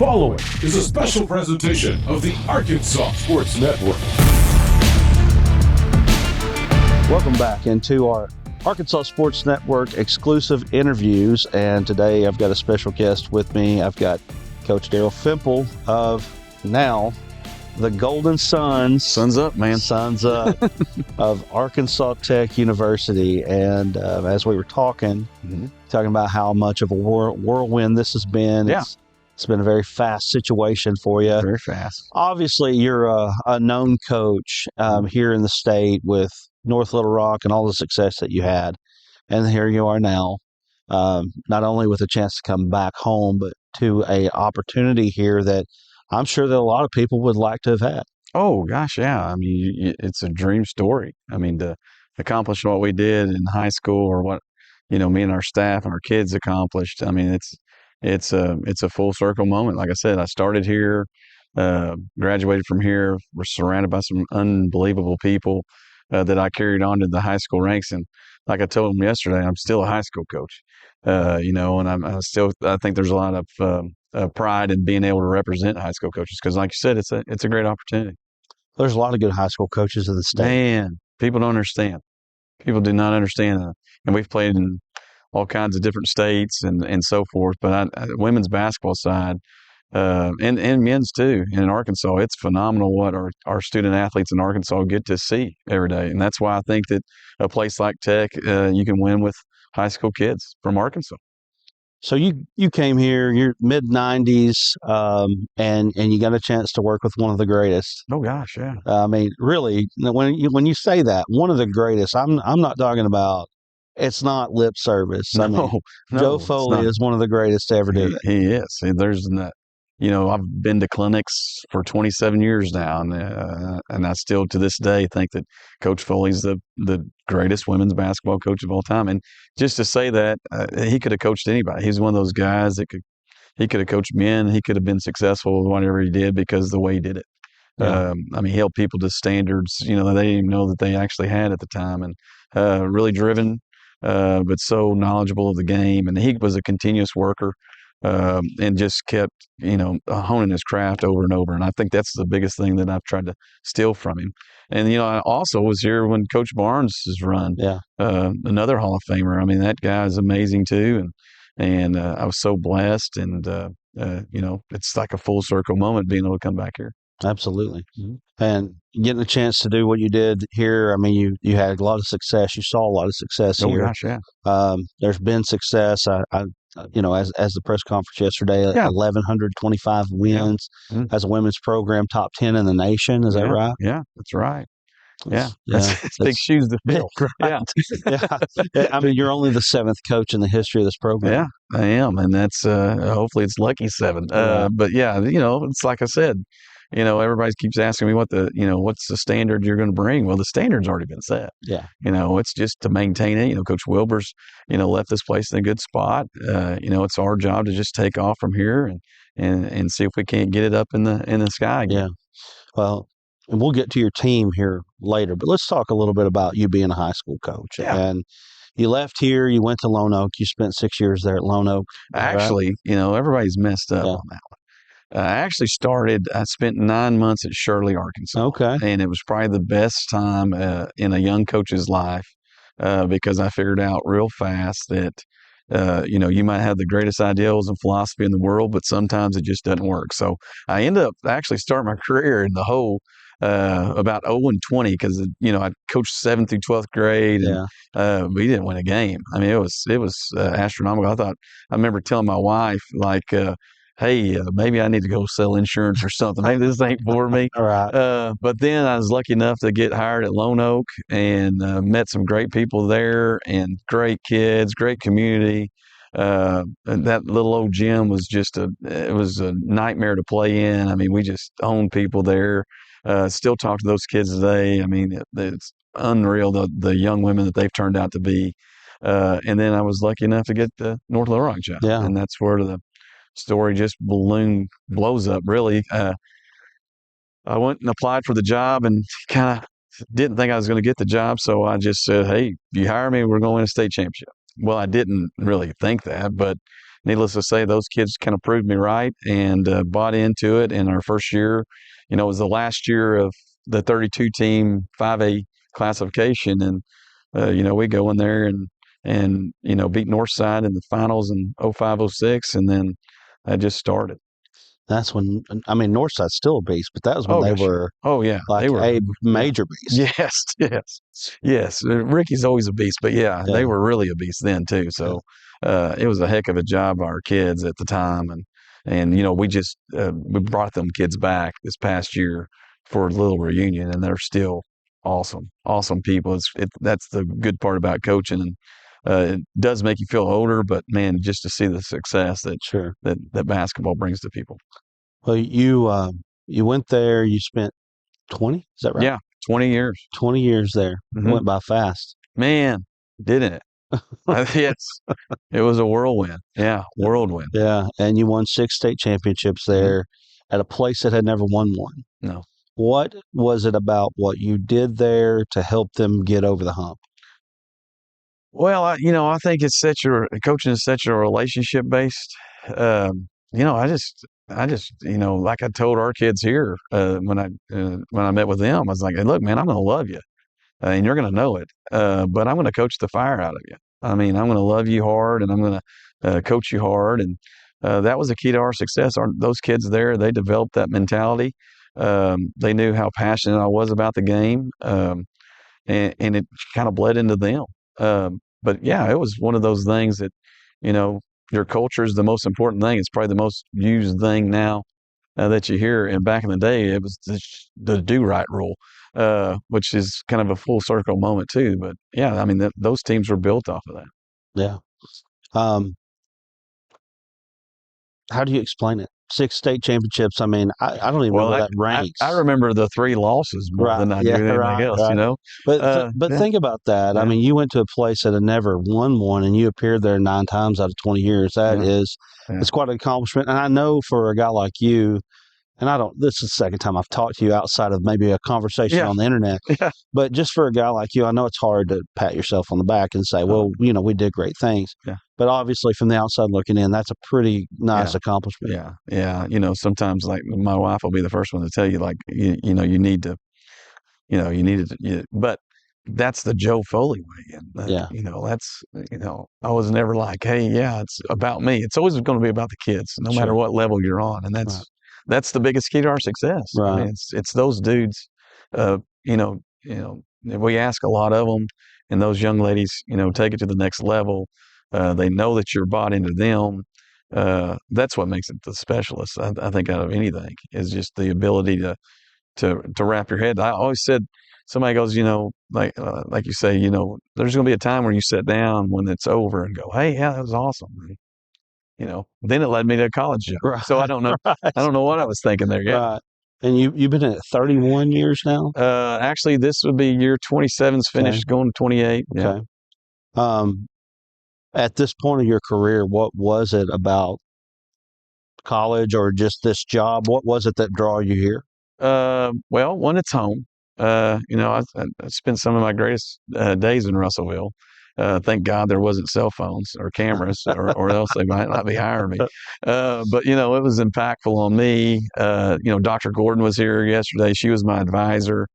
following is a special presentation of the Arkansas Sports Network. Welcome back into our Arkansas Sports Network exclusive interviews, and today I've got a special guest with me. I've got Coach Daryl Fimple of now the Golden Suns. Suns up, man. Suns up of Arkansas Tech University. And as we were talking about how much of a whirlwind this has been. Yeah. It's been a very fast situation for you. Very fast. Obviously, you're a known coach here in the state with North Little Rock and all the success that you had. And here you are now, not only with a chance to come back home, but to a opportunity here that I'm sure that a lot of people would like to have had. Oh, gosh, yeah. I mean, it's a dream story. I mean, to accomplish what we did in high school or what, me and our staff and our kids accomplished. I mean, it's a full circle moment. Like I said, I started here, graduated from here, we're surrounded by some unbelievable people that I carried on to the high school ranks. And like I told them yesterday, I'm still a high school coach, and I think there's a lot of pride in being able to represent high school coaches. Cause like you said, it's a great opportunity. There's a lot of good high school coaches in the state. Man, people don't understand. People do not understand. And we've played in all kinds of different states and so forth. But women's basketball side, and men's too, in Arkansas, it's phenomenal what our student athletes in Arkansas get to see every day. And that's why I think that a place like Tech, you can win with high school kids from Arkansas. So you came here, you're mid-90s, and you got a chance to work with one of the greatest. Oh gosh, yeah. I mean, really, when you say that, one of the greatest, I'm not talking about. It's not lip service. No, Joe Foley is one of the greatest to ever do that. He is. There's that. I've been to clinics for 27 years now, and I still to this day think that Coach Foley's the greatest women's basketball coach of all time. And just to say that, he could have coached anybody. He's one of those guys that he could have coached men. He could have been successful with whatever he did because of the way he did it. Yeah. He held people to standards, that they didn't even know that they actually had at the time, and really driven, but so knowledgeable of the game. And he was a continuous worker. And just kept, honing his craft over and over. And I think that's the biggest thing that I've tried to steal from him. And, I also was here when Coach Barnes has run, another Hall of Famer. I mean, that guy is amazing too. And I was so blessed. And, it's like a full circle moment being able to come back here. Absolutely. Mm-hmm. And getting a chance to do what you did here, I mean, you had a lot of success. You saw a lot of success here. Oh, gosh, yeah. There's been success. As the press conference yesterday, 1,125 wins as a women's program, top 10 in the nation. Is that right? Yeah, that's right. That's big shoes to fill. Right. Yeah. I mean, you're only the seventh coach in the history of this program. Yeah, I am. And that's hopefully it's lucky seven. But yeah, it's like I said, everybody keeps asking me what's the standard you're going to bring? Well, the standard's already been set. Yeah. It's just to maintain it. Coach Wilbur's, left this place in a good spot. It's our job to just take off from here and see if we can't get it up in the sky again. Yeah. Well, and we'll get to your team here later, but let's talk a little bit about you being a high school coach. Yeah. And you left here, you went to Lone Oak, you spent 6 years there at Lone Oak. Actually, everybody's messed up on that one. I spent 9 months at Shirley, Arkansas. Okay. And it was probably the best time in a young coach's life because I figured out real fast that, you might have the greatest ideals and philosophy in the world, but sometimes it just doesn't work. So I ended up actually starting my career in the hole about 0-20 because, I coached 7th through 12th grade and we didn't win a game. I mean, it was astronomical. I remember telling my wife, hey, maybe I need to go sell insurance or something. Maybe this ain't for me. All right. But then I was lucky enough to get hired at Lone Oak and met some great people there and great kids, great community. And that little old gym was it was a nightmare to play in. I mean, we just owned people there. Still talk to those kids today. I mean, it's unreal, the young women that they've turned out to be. And then I was lucky enough to get the North Little Rock job. Yeah. And that's where the story just blows up, really. I went and applied for the job and kind of didn't think I was going to get the job. So I just said, hey, if you hire me, we're going to win a state championship. well, I didn't really think that, but needless to say, those kids kind of proved me right and bought into it. In our first year, it was the last year of the 32 team 5A classification, and we go in there and beat Northside in the finals in 05-06, and then I just started. That's when, I mean, Northside's still a beast, but that was when Oh they gosh. were Oh yeah, like they were. a Yeah. major beast. Yes, yes, yes. Ricky's always a beast, but yeah, Yeah. they were really a beast then too. So it was a heck of a job, our kids at the time, and we just we brought them kids back this past year for a little reunion, and they're still awesome, awesome people. That's the good part about coaching, and it does make you feel older, but man, just to see the success that Sure. that basketball brings to people. Well, you went there, you spent 20, is that right? Yeah, 20 years. 20 years there. It Mhm. went by fast. Man, didn't it? Yes, it was a whirlwind. Yeah, whirlwind. Yeah, and you won 6 state championships there at a place that had never won one. No. What was it about what you did there to help them get over the hump? Well, I think it's such a coaching is such a relationship based. I just, like I told our kids here when I met with them, I was like, hey, look, man, I'm going to love you, and you're going to know it, but I'm going to coach the fire out of you. I mean, I'm going to love you hard, and I'm going to coach you hard, and that was the key to our success. Those kids there, they developed that mentality. They knew how passionate I was about the game. And it kind of bled into them. But yeah, it was one of those things that, your culture is the most important thing. It's probably the most used thing now that you hear. And back in the day, it was the do right rule, which is kind of a full circle moment too. But yeah, I mean, those teams were built off of that. Yeah. How do you explain it? 6 state championships. I mean, I don't even know where that ranks. I remember the 3 losses more than I do anything else, But think about that. Yeah. I mean, you went to a place that had never won one, and you appeared there 9 times out of 20 years. That is, it's quite an accomplishment. And I know for a guy like you, and this is the second time I've talked to you outside of maybe a conversation on the internet. Yeah. But just for a guy like you, I know it's hard to pat yourself on the back and say, well, we did great things. Yeah. But obviously, from the outside looking in, that's a pretty nice accomplishment. Yeah. Yeah. Sometimes like my wife will be the first one to tell you, like, you need to, but that's the Joe Foley way. And, that's, I was never like, hey, yeah, it's about me. It's always going to be about the kids, no matter what level you're on. And that's the biggest key to our success. Right. I mean, it's those dudes, we ask a lot of them, and those young ladies, take it to the next level. They know that you're bought into them. That's what makes it the specialist, I think, out of anything, is just the ability to wrap your head. I always said, somebody goes, like you say, there's going to be a time where you sit down when it's over and go, hey, yeah, that was awesome. And, then it led me to a college job. Right. So I don't know. Right. I don't know what I was thinking there yet. Right. And you've been in it 31 years now? Actually, this would be year 27's finished, going to 28. Okay. Yeah. At this point of your career, what was it about college or just this job? What was it that drew you here? Well, when it's home, I spent some of my greatest days in Russellville. Thank God there wasn't cell phones or cameras, or else they might not be hiring me. But it was impactful on me. Dr. Gordon was here yesterday. She was my advisor.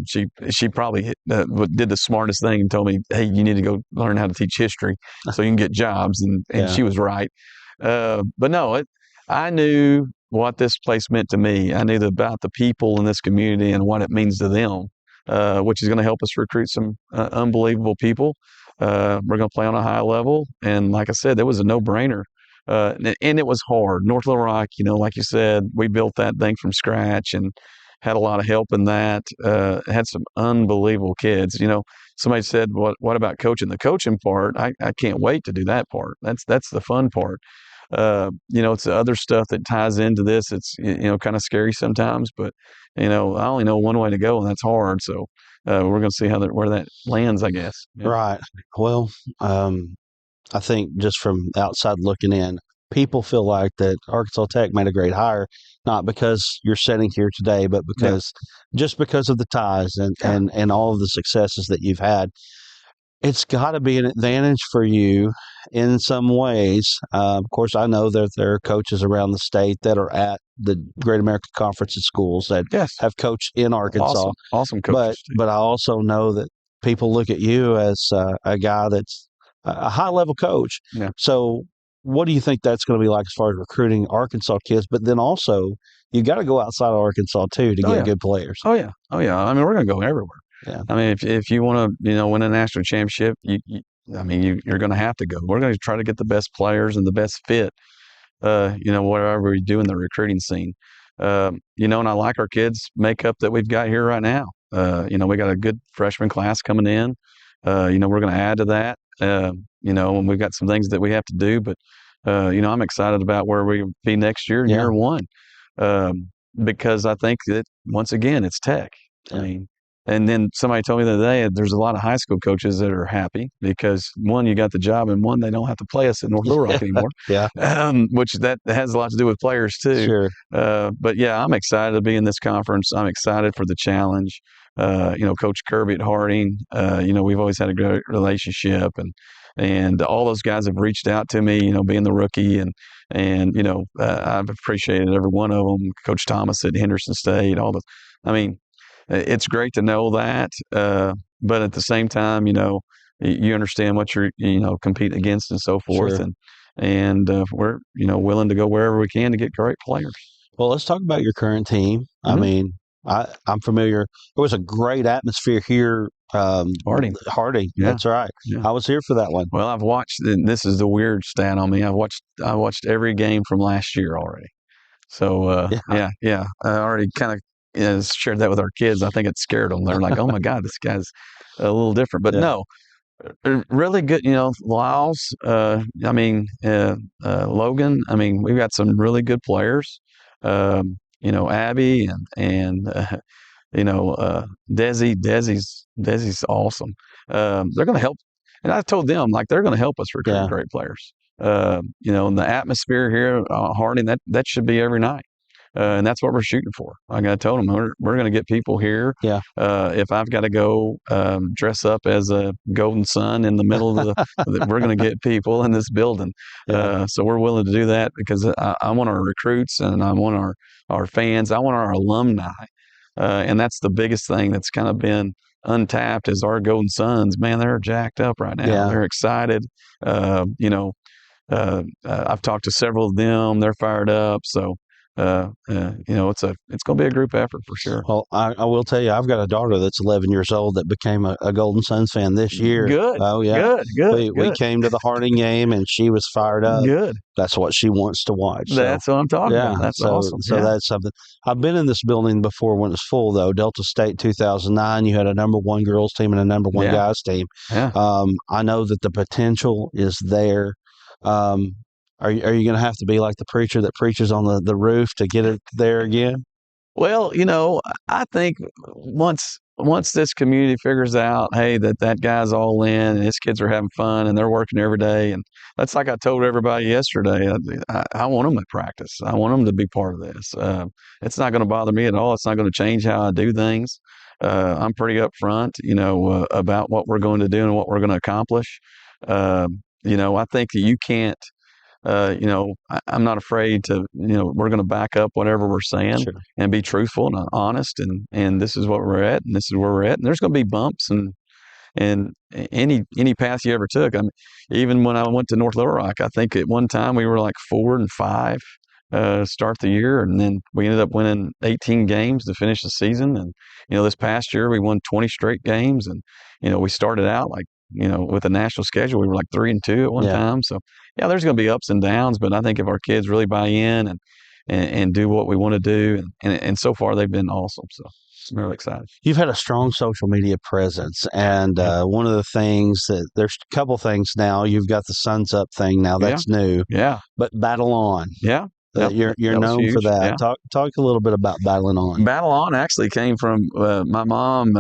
She probably did the smartest thing and told me, hey, you need to go learn how to teach history so you can get jobs. And she was right. But no, I knew what this place meant to me. I knew about the people in this community and what it means to them, which is going to help us recruit some unbelievable people. We're going to play on a high level. And like I said, there was a no-brainer. And it was hard. North Little Rock, like you said, we built that thing from scratch and had a lot of help in that. Had some unbelievable kids. Somebody said, what about coaching? The coaching part, I can't wait to do that part. That's the fun part. It's the other stuff that ties into this. It's, kind of scary sometimes, but, I only know one way to go, and that's hard. So we're going to see where that lands, I guess. Yeah. Right. Well, I think just from outside looking in, people feel like that Arkansas Tech made a great hire, not because you're sitting here today, but because of the ties and all of the successes that you've had. it's got to be an advantage for you in some ways. Of course, I know that there are coaches around the state that are at the Great American Conference of Schools that Yes. have coached in Arkansas. Awesome But coaches. I also know that people look at you as a guy that's a high level coach. Yeah. So, what do you think that's going to be like as far as recruiting Arkansas kids? But then also, you got to go outside of Arkansas too to get good players. Oh yeah. I mean, we're going to go everywhere. Yeah. I mean, if you want to, win a national championship, you're going to have to go. We're going to try to get the best players and the best fit, whatever we do in the recruiting scene. And I like our kids' makeup that we've got here right now. We got a good freshman class coming in. We're going to add to that. And we've got some things that we have to do, but I'm excited about where we'll be next year in year one, because I think that once again it's tech. Yeah. I mean, and then somebody told me the other day there's a lot of high school coaches that are happy because one, you got the job, and one, they don't have to play us at North Little Rock anymore. Yeah, which that has a lot to do with players too. Sure. But yeah, I'm excited to be in this conference. I'm excited for the challenge. Coach Kirby at Harding, we've always had a great relationship, and all those guys have reached out to me, being the rookie, and I've appreciated every one of them. Coach Thomas at Henderson State, all the, I mean, it's great to know that, but at the same time, you understand what you're, competing against and so forth, Sure. and we're, willing to go wherever we can to get great players. Well, let's talk about your current team. I mean, I'm familiar. There was a great atmosphere here. Harding. Yeah. That's right. Yeah. I was here for that one. Well, I've watched, and this is the weird stat on me. I watched every game from last year already. So yeah. I already kind of shared that with our kids. I think it scared them. They're like, "Oh my God, this guy's a little different." But no, really good. Lyles. Logan. I mean, we've got some really good players. Abby and Desi's awesome. They're going to help, and I told them they're going to help us recruit great players. And the atmosphere here, Harding, that should be every night. And that's what we're shooting for. Like I told them, we're going to get people here. Yeah. If I've got to go dress up as a golden sun in the middle of we're going to get people in this building. So we're willing to do that because I want our recruits, and I want our fans. I want our alumni. And that's the biggest thing that's kind of been untapped is our Golden Suns. Man, they're jacked up right now. Yeah. They're excited. I've talked to several of them. They're fired up. So, it's going to be a group effort for sure. Well, I will tell you, I've got a daughter that's 11 years old that became a Golden Suns fan this year. Good. Oh, yeah. Good. We came to the Harding game, and she was fired up. Good. That's what she wants to watch. So, that's what I'm talking about. That's awesome. So that's something. I've been in this building before when it was full, though. Delta State 2009, you had a number one girls team and a number one guys team. Yeah. I know that the potential is there. Are you going to have to be like the preacher that preaches on the roof to get it there again? Well, I think once this community figures out, hey, that guy's all in and his kids are having fun and they're working every day, and that's like I told everybody yesterday. I want them to practice. I want them to be part of this. It's not going to bother me at all. It's not going to change how I do things. I'm pretty upfront, about what we're going to do and what we're going to accomplish. I think that you can't. I'm not afraid to, we're going to back up whatever we're saying and be truthful and honest. And this is what we're at, and this is where we're at. And there's going to be bumps and any path you ever took. I mean, even when I went to North Little Rock, I think at one time we were like 4-5 start the year. And then we ended up winning 18 games to finish the season. And, this past year we won 20 straight games. And, we started out with a national schedule, we were like 3-2 at one time. So there's going to be ups and downs, but I think if our kids really buy in and do what we want to do, and so far they've been awesome. So I'm really excited. You've had a strong social media presence, and one of the things there's a couple things now. You've got the Suns Up thing now. That's new. Yeah. But Battle On. Yeah. You're known for that. Yeah. Talk a little bit about Battling On. Battle On actually came from my mom.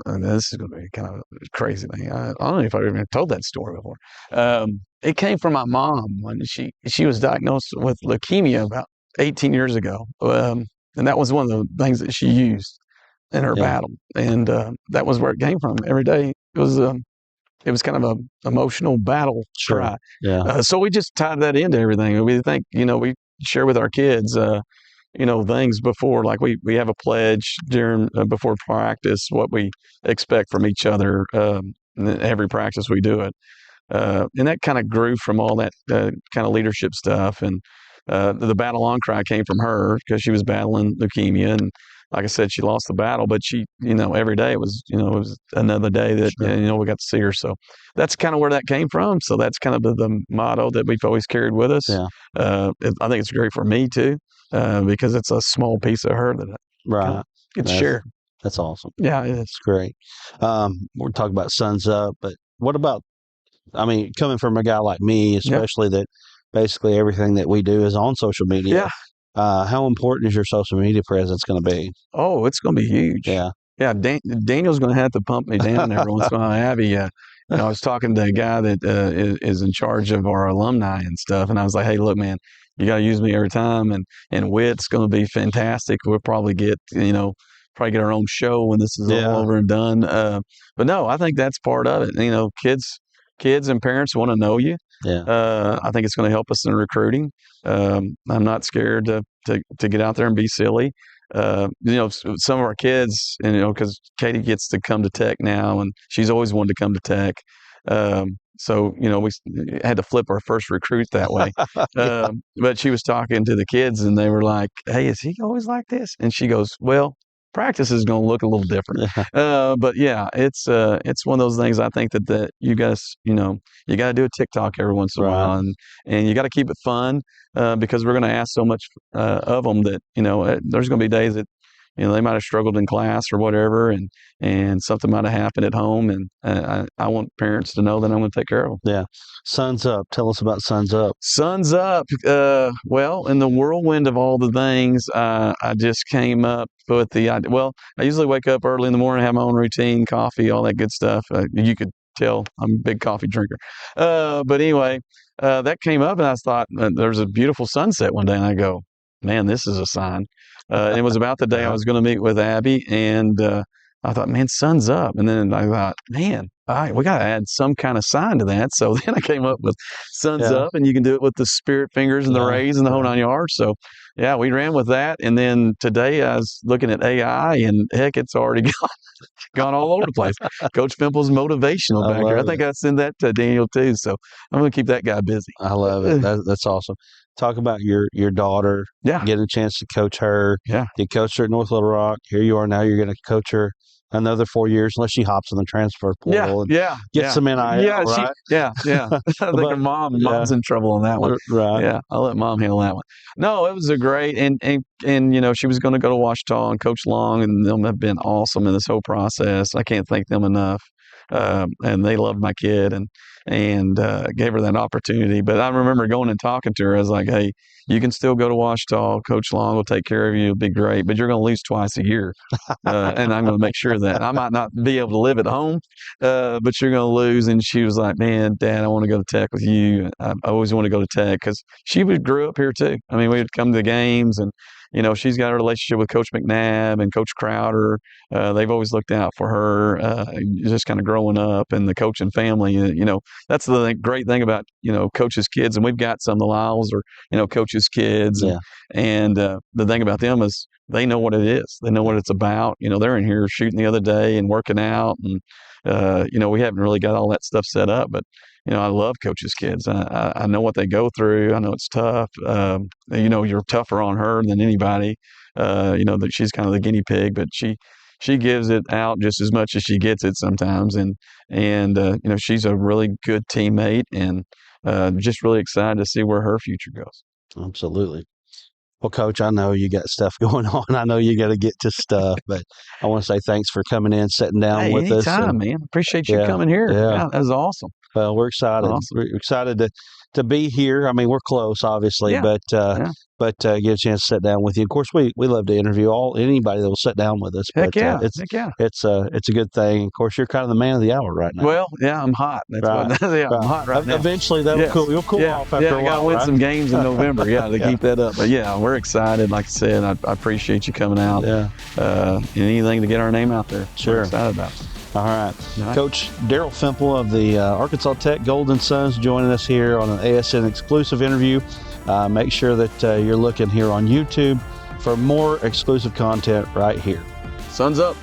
This is going to be kind of a crazy thing. I don't know if I've even told that story before. It came from my mom when she was diagnosed with leukemia about 18 years ago. And that was one of the things that she used in her battle. And that was where it came from. Every day it was it was kind of a emotional battle Sure. cry. Yeah. So we just tied that into everything. We think, we share with our kids, things before, like we have a pledge during before practice, what we expect from each other. Every practice we do it. And that kind of grew from all that kind of leadership stuff. And the battle on cry came from her because she was battling leukemia. And like I said, she lost the battle, but she, every day it was another day that, Sure. we got to see her. So that's kind of where that came from. So that's kind of the motto that we've always carried with us. Yeah. I think it's great for me too, because it's a small piece of her that I kind Right. of get to That's, share. that's awesome. Yeah, it is. It's great. We're talking about Suns Up, but what about, coming from a guy like me, especially that basically everything that we do is on social media. Yeah. How important is your social media presence going to be? Oh, it's going to be huge. Yeah. Yeah, Daniel's going to have to pump me down every once in a while. Abby, I was talking to a guy that is in charge of our alumni and stuff, and I was like, "Hey, look, man, you got to use me every time." And Wit's going to be fantastic. We'll probably get our own show when this is all over and done. But no, I think that's part of it. Kids and parents want to know you. Yeah. I think it's going to help us in recruiting. I'm not scared to get out there and be silly. Some of our kids, because Katie gets to come to Tech now, and she's always wanted to come to Tech. So, we had to flip our first recruit that way. But she was talking to the kids, and they were like, "Hey, is he always like this?" And she goes, "Well, practice is going to look a little different." But yeah, it's one of those things. I think that you guys, you got to do a TikTok every once in a while, and you got to keep it fun, because we're going to ask so much of them that there's going to be days that they might have struggled in class or whatever, and something might have happened at home, and I want parents to know that I'm going to take care of them. Yeah. Suns Up. Tell us about Suns Up. Suns Up. Well, in the whirlwind of all the things, I just came up with the idea. Well, I usually wake up early in the morning, have my own routine, coffee, all that good stuff. You could tell I'm a big coffee drinker. But anyway, that came up, and I thought there's a beautiful sunset one day, and I go, man, this is a sign. It was about the day I was going to meet with Abby, and I thought, man, sun's up. And then I thought, man, all right, we got to add some kind of sign to that. So then I came up with sun's up, and you can do it with the spirit fingers and the rays and the whole 9 yards. So yeah, we ran with that. And then today I was looking at AI, and heck, it's already gone all over the place. Coach Fimple's motivational back here. I think I send that to Daniel too. So I'm going to keep that guy busy. I love it. That's awesome. Talk about your daughter. Yeah. Getting a chance to coach her. Yeah. You coached her at North Little Rock. Here you are now. You're going to coach her another 4 years, unless she hops in the transfer portal and gets some NIL, right? I think her mom's in trouble on that one. Right. Yeah, I'll let mom handle that one. No, it was a great, and she was going to go to Ouachita, and Coach Long and them have been awesome in this whole process. I can't thank them enough. And they loved my kid and gave her that opportunity. But I remember going and talking to her. I was like, hey, you can still go to Ouachita. Coach Long will take care of you. It'll be great. But you're going to lose twice a year. And I'm going to make sure that I might not be able to live at home, but you're going to lose. And she was like, man, Dad, I want to go to Tech with you. I always want to go to Tech because she grew up here too. I mean, we would come to the games, and she's got a relationship with Coach McNabb and Coach Crowder. They've always looked out for her, just kind of growing up, and the coaching family. That's the great thing about, Coach's kids. And we've got some of the Lyles are, Coach's kids. And the thing about them is they know what it is. They know what it's about. They're in here shooting the other day and working out. And, we haven't really got all that stuff set up. But, I love Coach's kids. I know what they go through. I know it's tough. You're tougher on her than anybody. That she's kind of the guinea pig, but she gives it out just as much as she gets it sometimes. And she's a really good teammate, and just really excited to see where her future goes. Absolutely. Well, Coach, I know you got stuff going on. I know you got to get to stuff, but I want to say thanks for coming in, sitting down with us. Anytime, man. Appreciate you coming here. Yeah, that was awesome. Well, we're excited. Awesome. We're excited to be here. I mean, we're close, obviously, but get a chance to sit down with you. Of course, we love to interview anybody that will sit down with us. Heck yeah. It's a good thing. Of course, you're kind of the man of the hour right now. Well, yeah, I'm hot. That's right. I'm hot right now. Eventually, you'll cool off after a while. I got to win some games in November. To keep that up. But yeah, we're excited. Like I said, I appreciate you coming out. Yeah. And anything to get our name out there. Sure. We're excited about it. All right. All right. Coach Daryl Fimple of the Arkansas Tech Golden Suns joining us here on an ASN exclusive interview. Make sure that you're looking here on YouTube for more exclusive content right here. Suns up.